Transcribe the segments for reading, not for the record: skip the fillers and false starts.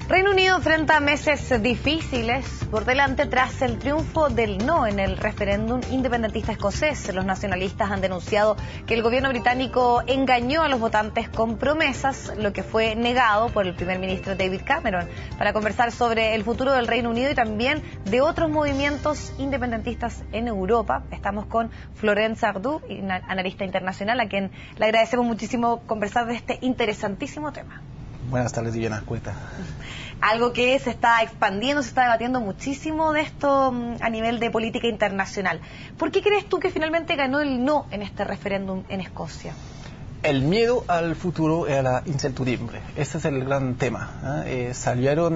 Reino Unido enfrenta meses difíciles por delante tras el triunfo del no en el referéndum independentista escocés. Los nacionalistas han denunciado que el gobierno británico engañó a los votantes con promesas, lo que fue negado por el primer ministro David Cameron. Para conversar sobre el futuro del Reino Unido y también de otros movimientos independentistas en Europa, estamos con Florence Ardú, analista internacional, a quien le agradecemos muchísimo conversar de este interesantísimo tema. Buenas tardes, Diana. Cuenta. Algo que se está expandiendo, se está debatiendo muchísimo de esto a nivel de política internacional. ¿Por qué crees tú que finalmente ganó el no en este referéndum en Escocia? El miedo al futuro y a la incertidumbre. Ese es el gran tema. Salieron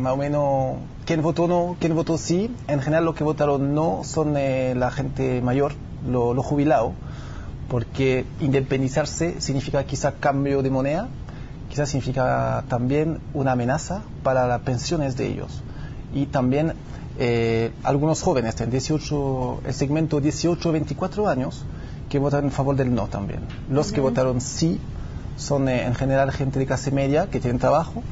más o menos quién votó no, quién votó sí. En general, los que votaron no son la gente mayor, los jubilados, porque independizarse significa quizá cambio de moneda. Quizás significa también una amenaza para las pensiones de ellos. Y también algunos jóvenes, el segmento 18-24 años, que votan en favor del no también. Los que votaron sí son en general gente de clase media que tienen trabajo,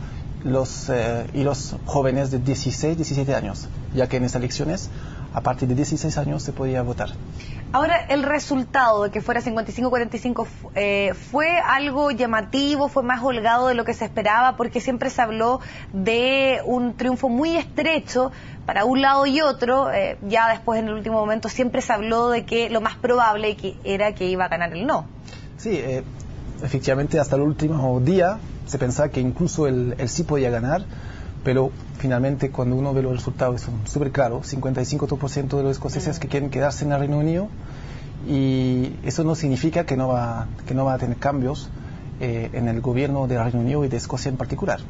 y los jóvenes de 16-17 años, ya que en estas elecciones a partir de 16 años se podía votar. Ahora, el resultado de que fuera 55-45 fue algo llamativo, fue más holgado de lo que se esperaba, porque siempre se habló de un triunfo muy estrecho para un lado y otro. Ya después, en el último momento, siempre se habló de que lo más probable era que iba a ganar el no. Sí, efectivamente, hasta el último día se pensaba que incluso el sí podía ganar, pero finalmente cuando uno ve los resultados son súper claros. 55% de los escoceses que quieren quedarse en el Reino Unido, y eso no significa que no va a tener cambios en el gobierno del Reino Unido y de Escocia en particular.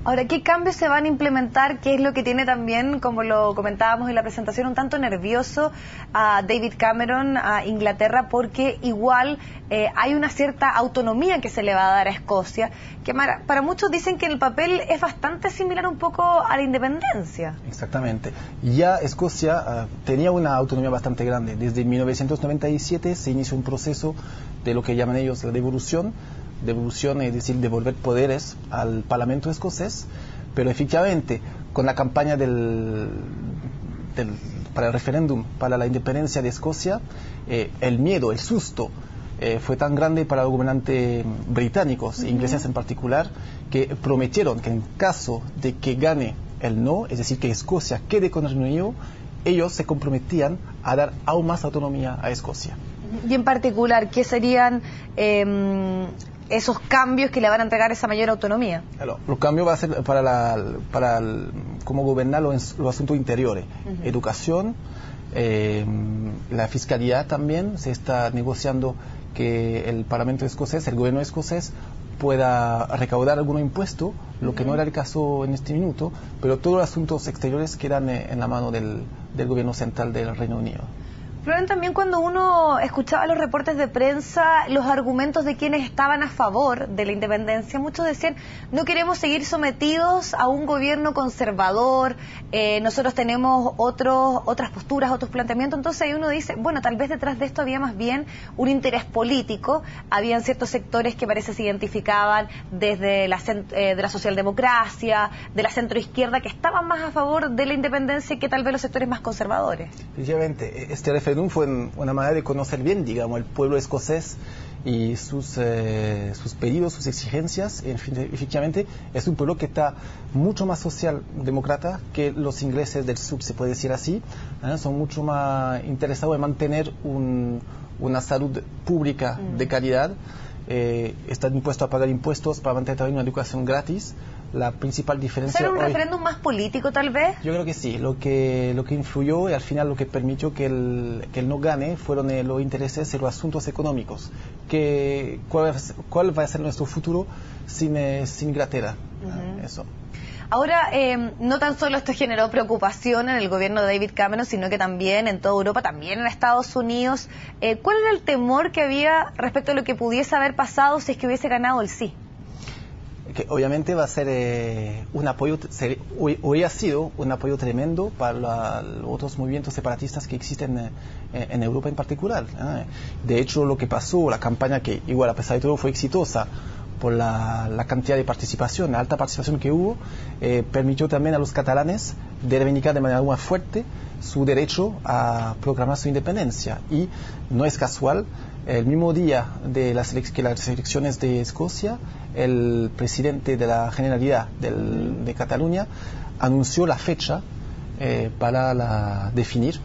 Ahora, ¿qué cambios se van a implementar? ¿Qué es lo que tiene también, como lo comentábamos en la presentación, un tanto nervioso a David Cameron, a Inglaterra? Porque igual hay una cierta autonomía que se le va a dar a Escocia, que para muchos dicen que en el papel es bastante similar un poco a la independencia. Exactamente. Ya Escocia tenía una autonomía bastante grande. Desde 1997 se inició un proceso de lo que llaman ellos la devolución, es decir, devolver poderes al Parlamento escocés, pero efectivamente con la campaña para el referéndum para la independencia de Escocia, el miedo, el susto fue tan grande para los gobernantes británicos, ingleses en particular, que prometieron que en caso de que gane el no, es decir, que Escocia quede con el Reino Unido, ellos se comprometían a dar aún más autonomía a Escocia. Y en particular, ¿qué serían esos cambios que le van a entregar esa mayor autonomía? Claro, los cambios va a ser para cómo gobernar los asuntos interiores. Educación, la fiscalidad también. Se está negociando que el Parlamento escocés, el gobierno escocés, pueda recaudar algún impuesto, lo que no era el caso en este minuto, pero todos los asuntos exteriores quedan en la mano del gobierno central del Reino Unido. Florent, también cuando uno escuchaba los reportes de prensa, los argumentos de quienes estaban a favor de la independencia, muchos decían, no queremos seguir sometidos a un gobierno conservador, nosotros tenemos otras posturas, otros planteamientos. Entonces ahí uno dice, bueno, tal vez detrás de esto había más bien un interés político, habían ciertos sectores que parece se identificaban desde de la socialdemocracia, de la centroizquierda, que estaban más a favor de la independencia que tal vez los sectores más conservadores. Efectivamente, este referéndum fue una manera de conocer bien, digamos, el pueblo escocés y sus pedidos, sus exigencias. Efectivamente, es un pueblo que está mucho más socialdemócrata que los ingleses del sur, se puede decir así. Son mucho más interesados en mantener una salud pública de calidad. Están dispuestos a pagar impuestos para mantener también una educación gratis. La principal diferencia... ¿Será un referéndum más político, tal vez? Yo creo que sí. Lo que influyó y al final lo que permitió que el no gane fueron los intereses y los asuntos económicos. ¿Cuál va a ser nuestro futuro sin Inglaterra? Eso. Ahora, no tan solo esto generó preocupación en el gobierno de David Cameron, sino que también en toda Europa, también en Estados Unidos. ¿Cuál era el temor que había respecto a lo que pudiese haber pasado si es que hubiese ganado el sí? Que obviamente va a ser un apoyo, hubiera sido un apoyo tremendo para los otros movimientos separatistas que existen en Europa en particular. De hecho, lo que pasó, la campaña que igual a pesar de todo fue exitosa, por la cantidad de participación, la alta participación que hubo, permitió también a los catalanes de reivindicar de manera más fuerte su derecho a proclamar su independencia. Y no es casual, el mismo día de las elecciones de Escocia, el presidente de la Generalidad de Cataluña anunció la fecha para definir,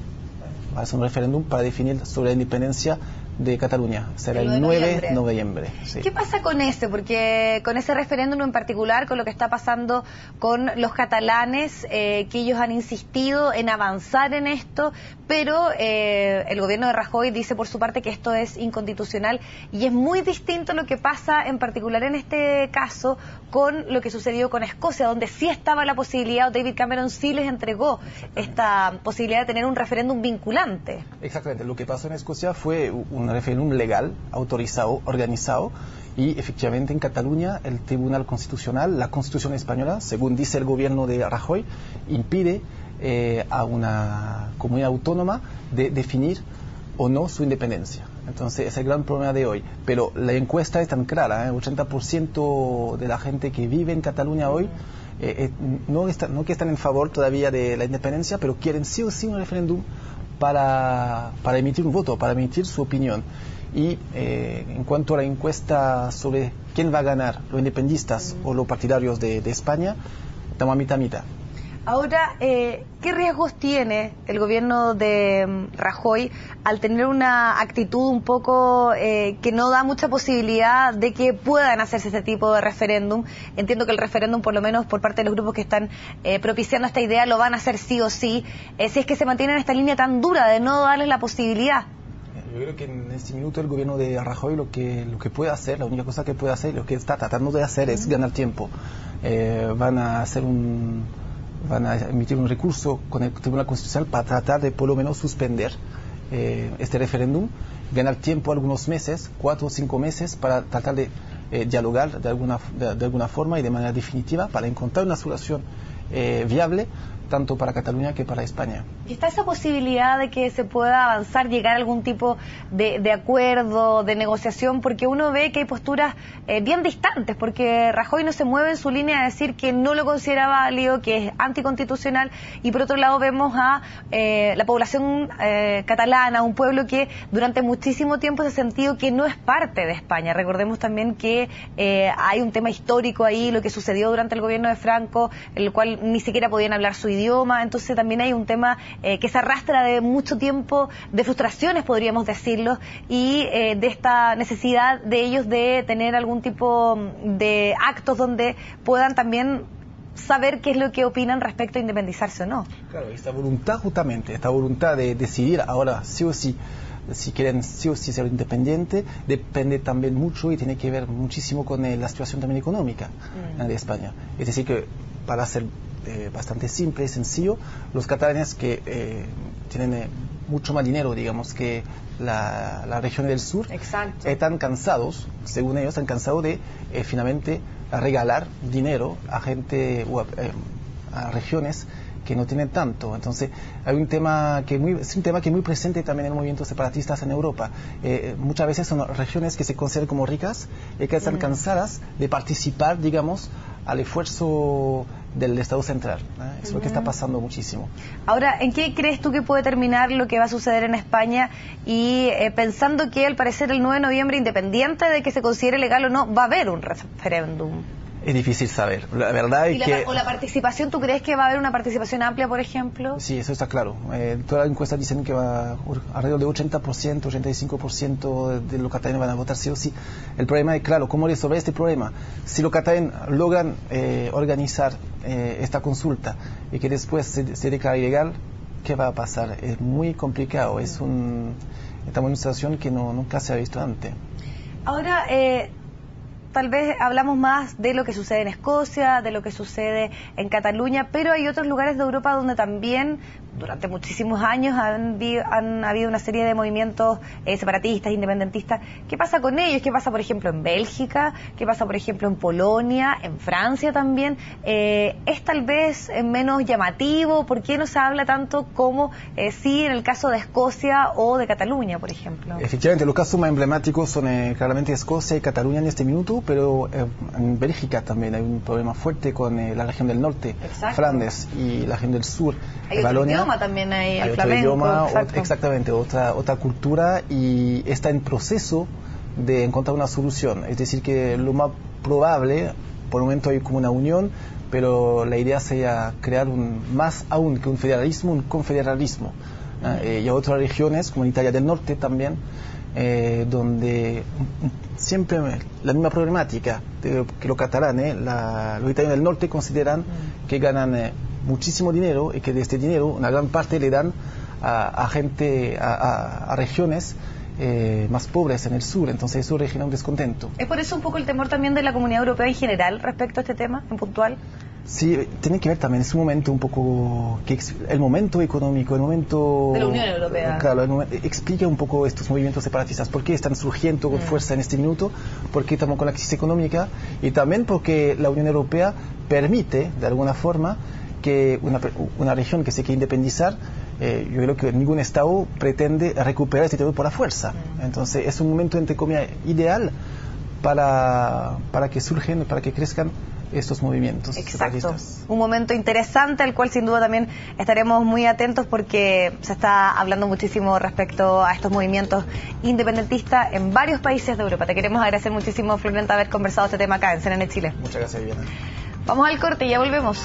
va a ser un referéndum para definir sobre la independencia de Cataluña. Será el 9 de noviembre. Sí. ¿Qué pasa con ese? Porque con ese referéndum en particular, con lo que está pasando con los catalanes, que ellos han insistido en avanzar en esto, pero el gobierno de Rajoy dice por su parte que esto es inconstitucional, y es muy distinto lo que pasa en particular en este caso con lo que sucedió con Escocia, donde sí estaba la posibilidad, o David Cameron sí les entregó esta posibilidad de tener un referéndum vinculante. Exactamente, lo que pasó en Escocia fue un referéndum legal, autorizado, organizado, y efectivamente en Cataluña el Tribunal Constitucional, la Constitución española, según dice el gobierno de Rajoy, impide a una comunidad autónoma de definir o no su independencia. Entonces es el gran problema de hoy. Pero la encuesta es tan clara, 80% de la gente que vive en Cataluña hoy no que están en favor todavía de la independencia, pero quieren sí o sí un referéndum para emitir un voto, para emitir su opinión. Y en cuanto a la encuesta sobre quién va a ganar, los independentistas o los partidarios de España, estamos a mitad a mitad. Ahora, ¿qué riesgos tiene el gobierno de Rajoy al tener una actitud un poco que no da mucha posibilidad de que puedan hacerse este tipo de referéndum? Entiendo que el referéndum, por lo menos por parte de los grupos que están propiciando esta idea, lo van a hacer sí o sí, si es que se mantienen en esta línea tan dura de no darles la posibilidad. Yo creo que en este minuto el gobierno de Rajoy lo que puede hacer, la única cosa que puede hacer, lo que está tratando de hacer es ganar tiempo. Van a emitir un recurso con el Tribunal Constitucional para tratar de por lo menos suspender este referéndum, ganar tiempo algunos meses, 4 o 5 meses, para tratar de dialogar de alguna forma y de manera definitiva para encontrar una solución viable tanto para Cataluña que para España. ¿Y está esa posibilidad de que se pueda avanzar, llegar a algún tipo de acuerdo, de negociación? Porque uno ve que hay posturas bien distantes, porque Rajoy no se mueve en su línea de decir que no lo considera válido, que es anticonstitucional, y por otro lado vemos a la población catalana, un pueblo que durante muchísimo tiempo se ha sentido que no es parte de España. Recordemos también que hay un tema histórico ahí, lo que sucedió durante el gobierno de Franco, el cual ni siquiera podían hablar su idioma. Entonces también hay un tema que se arrastra de mucho tiempo, de frustraciones podríamos decirlo, y de esta necesidad de ellos de tener algún tipo de actos donde puedan también saber qué es lo que opinan respecto a independizarse o no. Claro, esta voluntad justamente, esta voluntad de decidir ahora sí o sí, si quieren sí o sí ser independiente, depende también mucho y tiene que ver muchísimo con la situación también económica de España. Es decir que, para ser bastante simple y sencillo, los catalanes que tienen mucho más dinero, digamos, que la región del sur, exacto, están cansados, según ellos, están cansados de finalmente regalar dinero a gente o a regiones que no tienen tanto. Entonces hay un tema que es un tema que es muy presente también en el movimiento separatistas en Europa. Muchas veces son regiones que se consideran como ricas y que están cansadas de participar, digamos, al esfuerzo del Estado central. Es lo que está pasando muchísimo. Ahora, ¿en qué crees tú que puede terminar lo que va a suceder en España? Y pensando que al parecer el 9 de noviembre, independiente de que se considere legal o no, va a haber un referéndum. Es difícil saber. La verdad es que... ¿O la participación, tú crees que va a haber una participación amplia, por ejemplo? Sí, eso está claro. Todas las encuestas dicen que va alrededor de 80%, 85% de los catalanes van a votar sí o sí. El problema es, claro, ¿cómo resolver este problema? Si los catalanes logran organizar esta consulta y que después se declara ilegal, ¿qué va a pasar? Es muy complicado. Estamos en una situación que nunca se ha visto antes. Ahora... tal vez hablamos más de lo que sucede en Escocia, de lo que sucede en Cataluña, pero hay otros lugares de Europa donde también durante muchísimos años han habido una serie de movimientos separatistas, independentistas. ¿Qué pasa con ellos? ¿Qué pasa, por ejemplo, en Bélgica? ¿Qué pasa, por ejemplo, en Polonia? ¿En Francia también? ¿Es tal vez menos llamativo? ¿Por qué no se habla tanto como sí en el caso de Escocia o de Cataluña, por ejemplo? Efectivamente, los casos más emblemáticos son claramente Escocia y Cataluña en este minuto, pero en Bélgica también hay un problema fuerte con la región del norte, Exacto. Flandes, y la región del sur, hay Valonia. Otro idioma también, hay el otro flamenco. Idioma, exacto. Exactamente, otra cultura, y está en proceso de encontrar una solución. Es decir, que lo más probable, por el momento hay como una unión, pero la idea sería crear más aún que un federalismo, un confederalismo. Y hay otras regiones, como en Italia del Norte también, donde siempre la misma problemática que los catalanes, los italianos del norte consideran que ganan muchísimo dinero y que de este dinero una gran parte le dan a gente, a regiones más pobres en el sur, entonces eso origina un descontento. ¿Es por eso un poco el temor también de la Comunidad Europea en general respecto a este tema en puntual? Sí, tiene que ver también, es un momento un poco, el momento económico, el momento... de la Unión Europea. Claro, explica un poco estos movimientos separatistas, por qué están surgiendo con fuerza en este minuto, por qué estamos con la crisis económica, y también porque la Unión Europea permite, de alguna forma, que una región que se quiere independizar, yo creo que ningún Estado pretende recuperar este territorio por la fuerza. Entonces es un momento, entre comillas, ideal para que surgen, para que crezcan estos movimientos separatistas. Un momento interesante al cual sin duda también estaremos muy atentos porque se está hablando muchísimo respecto a estos movimientos independentistas en varios países de Europa. Te queremos agradecer muchísimo, Florenta, haber conversado este tema acá en CNN Chile. Muchas gracias, Viviana. Vamos al corte y ya volvemos.